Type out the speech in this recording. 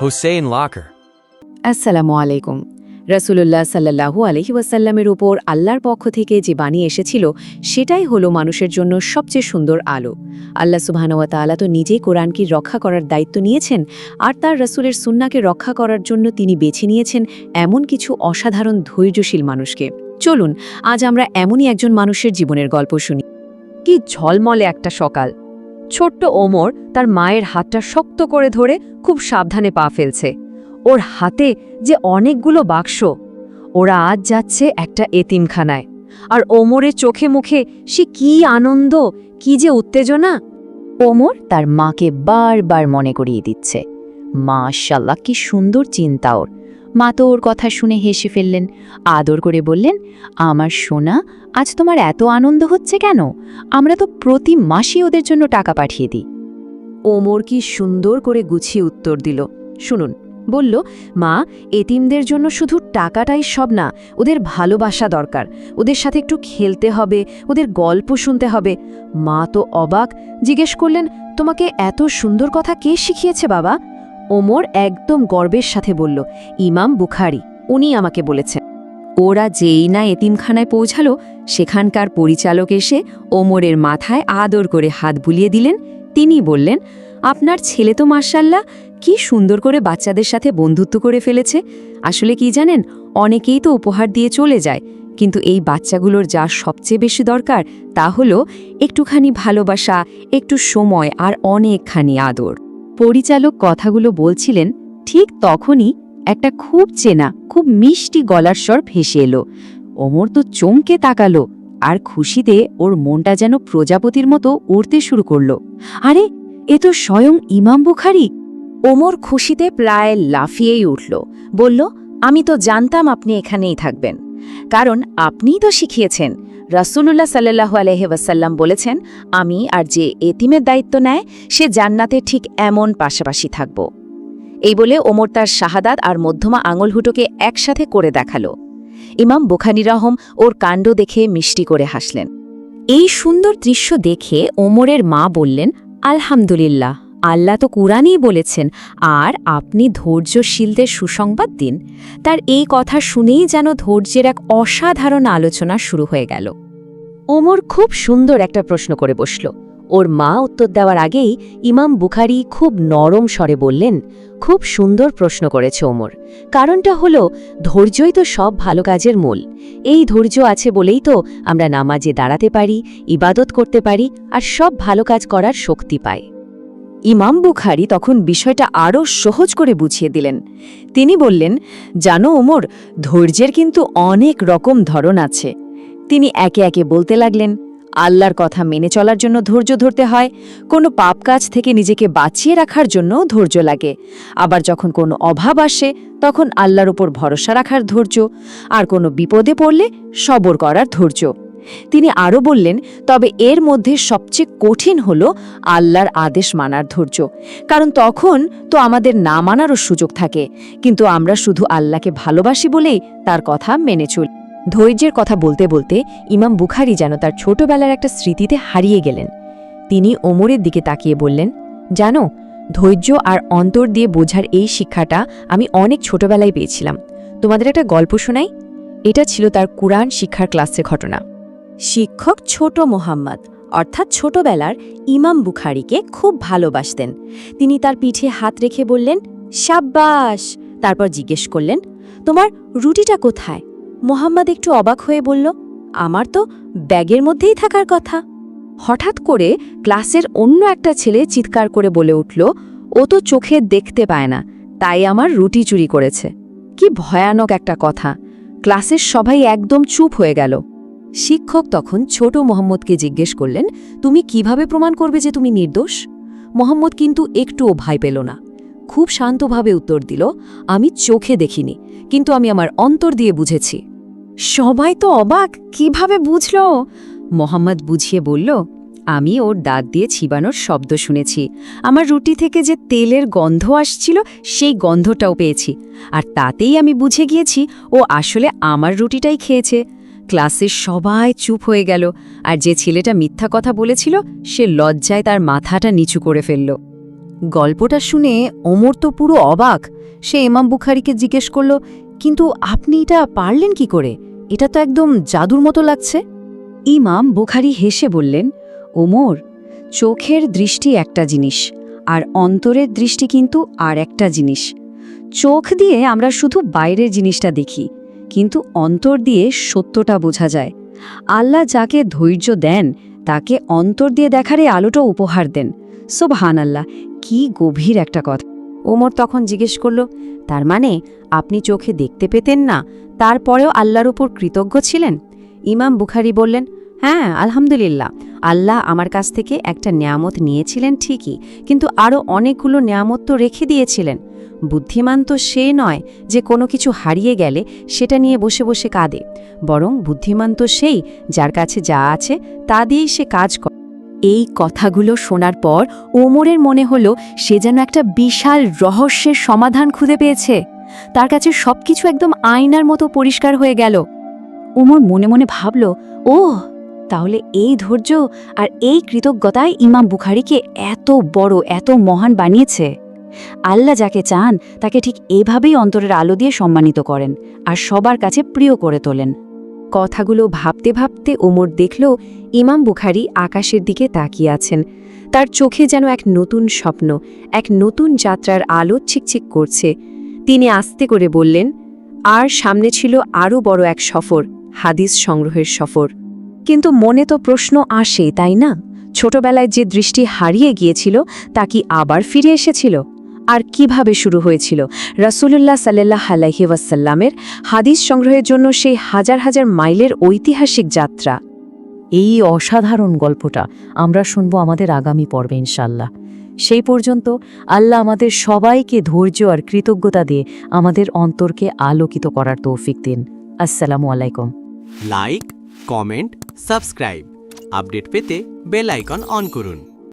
Hossein Locker. আসসালামু আলাইকুম। রাসূলুল্লাহ সাল্লাল্লাহু আলাইহি ওয়াসাল্লামের উপর আল্লাহর পক্ষ থেকে যে বাণী এসেছিল সেটাই হলো মানুষের জন্য সবচেয়ে সুন্দর আলো। আল্লাহ সুবহানাহু ওয়া তাআলা তো নিজেই কোরআনকে রক্ষা করার দায়িত্ব নিয়েছেন, আর তার রাসূলের সুন্নাহকে রক্ষা করার জন্য তিনি বেছে নিয়েছেন এমন কিছু অসাধারণ ধৈর্যশীল মানুষকে। চলুন আজ আমরা এমনই একজন মানুষের জীবনের গল্প শুনি। কি ঝলমলে একটা সকাল। ছোট্ট ওমর তার মায়ের হাতটা শক্ত করে ধরে খুব সাবধানে পা ফেলছে। ওর হাতে যে অনেকগুলো বাক্স। ওরা আজ যাচ্ছে একটা এতিমখানায়, আর ওমরের চোখে মুখে সে কি আনন্দ, কি যে উত্তেজনা। ওমর তার মাকে বারবার মনে করিয়ে দিচ্ছে। মাশাআল্লাহ, কি সুন্দর চিন্তা ওর। মা তো ওর কথা শুনে হেসে ফেললেন, আদর করে বললেন, আমার সোনা, আজ তোমার এত আনন্দ হচ্ছে কেন? আমরা তো প্রতি মাসেই ওদের জন্য টাকা পাঠিয়ে দিই। ওমর কি সুন্দর করে গুছিয়ে উত্তর দিল। শুনুন, বলল, মা, এতিমদের জন্য শুধু টাকাটাই সব না, ওদের ভালোবাসা দরকার। ওদের সাথে একটু খেলতে হবে, ওদের গল্প শুনতে হবে। মা তো অবাক, জিজ্ঞেস করলেন, তোমাকে এত সুন্দর কথা কে শিখিয়েছে বাবা? ওমর একদম গর্বের সাথে বলল, ইমাম বুখারী, উনি আমাকে বলেছেন। ওরা যেই না এতিমখানায় পৌঁছালো, সেখানকার পরিচালক এসে ওমরের মাথায় আদর করে হাত বুলিয়ে দিলেন। তিনি বললেন, আপনার ছেলে তো মাশাআল্লাহ কি সুন্দর করে বাচ্চাদের সাথে বন্ধুত্ব করে ফেলেছে। আসলে কি জানেন, অনেকেই তো উপহার দিয়ে চলে যায়, কিন্তু এই বাচ্চাগুলোর যা সবচেয়ে বেশি দরকার তা হলো একটুখানি ভালোবাসা, একটু সময় আর অনেকখানি আদর। পরিচালক কথাগুলো বলছিলেন, ঠিক তখনই একটা খুব চেনা, খুব মিষ্টি গলার স্বর ভেসে এলো। ওমর তো চমকে তাকালো, আর খুশিতে ওর মনটা যেন প্রজাপতির মতো উড়তে শুরু করল। আরে, এ তো স্বয়ং ইমাম বুখারী! ওমর খুশিতে প্রায় লাফিয়েই উঠল, বলল, আমি তো জানতাম আপনি এখানেই থাকবেন, কারণ আপনিই তো শিখিয়েছেন। রাসূলুল্লাহ সাল্লাল্লাহু আলাইহি ওয়াসাল্লাম বলেছেন, আমি আর যে এতিমের দায়িত্ব নেয় সে জান্নাতে ঠিক এমন পাশাপাশি থাকব। এই বলে ওমর তার শাহাদাত আর মধ্যমা আঙুলহুটোকে একসাথে করে দেখালো। ইমাম বুখারী রহম ওর কাণ্ড দেখে মিষ্টি করে হাসলেন। এই সুন্দর দৃশ্য দেখে ওমরের মা বললেন, আলহামদুলিল্লাহ, আল্লাহ তো কুরআনেই বলেছেন, আর আপনি ধৈর্যশীলদের সুসংবাদ দিন। তার এই কথা শুনেই যেন ধৈর্যের এক অসাধারণ আলোচনা শুরু হয়ে গেল। ওমর খুব সুন্দর একটা প্রশ্ন করে বসল। ওর মা উত্তর দেওয়ার আগেই ইমাম বুখারী খুব নরম স্বরে বললেন, খুব সুন্দর প্রশ্ন করেছে ওমর। কারণটা হলো, ধৈর্যই তো সব ভালো কাজের মূল। এই ধৈর্য আছে বলেই তো আমরা নামাজে দাঁড়াতে পারি, ইবাদত করতে পারি, আর সব ভালো কাজ করার শক্তি পাই। ইমাম বুখারী তখন বিষয়টা আরও সহজ করে বুঝিয়ে দিলেন। তিনি বললেন, জানো ওমর, ধৈর্যের কিন্তু অনেক রকম ধরন আছে। তিনি একে একে বলতে লাগলেন, আল্লাহর কথা মেনে চলার জন্য ধৈর্য ধরতে হয়, কোনো পাপ কাজ থেকে নিজেকে বাঁচিয়ে রাখার জন্য ধৈর্য লাগে, আবার যখন কোনো অভাব আসে তখন আল্লাহর উপর ভরসা রাখার ধৈর্য, আর কোনো বিপদে পড়লে সবর করার ধৈর্য। তিনি আরও বললেন, তবে এর মধ্যে সবচেয়ে কঠিন হল আল্লাহর আদেশ মানার ধৈর্য, কারণ তখন তো আমাদের না মানারও সুযোগ থাকে, কিন্তু আমরা শুধু আল্লাহকে ভালোবাসি বলেই তার কথা মেনে চলি। ধৈর্যের কথা বলতে বলতে ইমাম বুখারী যেন তার ছোটবেলার একটা স্মৃতিতে হারিয়ে গেলেন। তিনি ওমরের দিকে তাকিয়ে বললেন, জানো, ধৈর্য আর অন্তর দিয়ে বোঝার এই শিক্ষাটা আমি অনেক ছোটবেলায় পেয়েছিলাম। তোমাদের একটা গল্প শোনাই। এটা ছিল তার কুরআন শিক্ষার ক্লাসের ঘটনা। শিক্ষক ছোট মোহাম্মদ, অর্থাৎ ছোটবেলার ইমাম বুখারীকে খুব ভালোবাসতেন। তিনি তার পিঠে হাত রেখে বললেন, শাব্বাস। তারপর জিজ্ঞেস করলেন, তোমার রুটিটা কোথায়? মোহাম্মদ একটু অবাক হয়ে বলল, আমার তো ব্যাগের মধ্যেই থাকার কথা। হঠাৎ করে ক্লাসের অন্য একটা ছেলে চিৎকার করে বলে উঠল, ও তো চোখে দেখতে পায় না, তাই আমার রুটি চুরি করেছে। কি ভয়ানক একটা কথা! ক্লাসের সবাই একদম চুপ হয়ে গেল। শিক্ষক তখন ছোট মোহাম্মদকে জিজ্ঞেস করলেন, তুমি কিভাবে প্রমাণ করবে যে তুমি নির্দোষ? মোহাম্মদ কিন্তু একটুও ভয় পেল না, খুব শান্তভাবে উত্তর দিল, আমি চোখে দেখিনি, কিন্তু আমি আমার অন্তর দিয়ে বুঝেছি। সবাই তো অবাক, কিভাবে বুঝল? মোহাম্মদ বুঝিয়ে বলল, আমি ওর দাঁত দিয়ে চিবানোর শব্দ শুনেছি, আমার রুটি থেকে যে তেলের গন্ধ আসছিল সেই গন্ধটাও পেয়েছি, আর তাতেই আমি বুঝে গিয়েছি ও আসলে আমার রুটিটাই খেয়েছে। ক্লাসের সবাই চুপ হয়ে গেল, আর যে ছেলেটা মিথ্যা কথা বলেছিল সে লজ্জায় তার মাথাটা নিচু করে ফেলল। গল্পটা শুনে ওমর তো পুরো অবাক। সে ইমাম বুখারীকে জিজ্ঞেস করল, কিন্তু আপনি এটা পারলেন কি করে? এটা তো একদম জাদুর মতো লাগছে। ইমাম বুখারী হেসে বললেন, ওমর, চোখের দৃষ্টি একটা জিনিস আর অন্তরের দৃষ্টি কিন্তু আর একটা জিনিস। চোখ দিয়ে আমরা শুধু বাইরের জিনিসটা দেখি, কিন্তু অন্তর দিয়ে সত্যটা বোঝা যায়। আল্লাহ যাকে ধৈর্য দেন তাকে অন্তর দিয়ে দেখার এই আলোটা উপহার দেন। সুবহানাল্লাহ, কি গভীর একটা কথা। ওমর তখন জিজ্ঞেস করল, তার মানে আপনি চোখে দেখতে পেতেন না, তারপরেও আল্লাহর উপর কৃতজ্ঞ ছিলেন? ইমাম বুখারী বললেন, হ্যাঁ, আলহামদুলিল্লাহ, আল্লাহ আমার কাছ থেকে একটা নেয়ামত নিয়েছিলেন ঠিকই, কিন্তু আরও অনেকগুলো নেয়ামত তো রেখে দিয়েছিলেন। বুদ্ধিমান তো সে নয় যে কোনো কিছু হারিয়ে গেলে সেটা নিয়ে বসে বসে কাঁদে, বরং বুদ্ধিমান তো সেই যার কাছে যা আছে তা দিয়েই সে কাজ করে। এই কথাগুলো শোনার পর ওমরের মনে হলো সে যেন একটা বিশাল রহস্যের সমাধান খুঁজে পেয়েছে। তার কাছে সবকিছু একদম আয়নার মতো পরিষ্কার হয়ে গেল। ওমর মনে মনে ভাবল, তাহলে এই ধৈর্য আর এই কৃতজ্ঞতায় ইমাম বুখারীকে এত বড়, এত মহান বানিয়েছে। আল্লাহ যাকে চান তাকে ঠিক এভাবেই অন্তরের আলো দিয়ে সম্মানিত করেন আর সবার কাছে প্রিয় করে তোলেন। কথাগুলো ভাবতে ভাবতে ওমর দেখল ইমাম বুখারী আকাশের দিকে তাকিয়ে আছেন। তার চোখে যেন এক নতুন স্বপ্ন, এক নতুন যাত্রার আলো ছিকছিক করছে। তিনি আস্তে করে বললেন, আর সামনে ছিল আরও বড় এক সফর, হাদিস সংগ্রহের সফর। কিন্তু মনে তো প্রশ্ন আসে, তাই না? ছোটবেলায় যে দৃষ্টি হারিয়ে গিয়েছিল তা কি আবার ফিরে এসেছিল? আর কিভাবে শুরু হয়েছিল রাসূলুল্লাহ সাল্লাল্লাহু আলাইহি ওয়াসাল্লামের হাদিস সংগ্রহের জন্য সেই হাজার হাজার মাইলের ঐতিহাসিক যাত্রা? এই অসাধারণ গল্পটা আমরা শুনব আমাদের আগামী পর্বে ইনশাল্লাহ। সেই পর্যন্ত আল্লাহ আমাদের সবাইকে ধৈর্য আর কৃতজ্ঞতা দিয়ে আমাদের অন্তরকে আলোকিত করার তৌফিক দিন। আসসালামু আলাইকুম। লাইক, কমেন্ট, সাবস্ক্রাইব, আপডেট পেতে বেল আইকন অন করুন।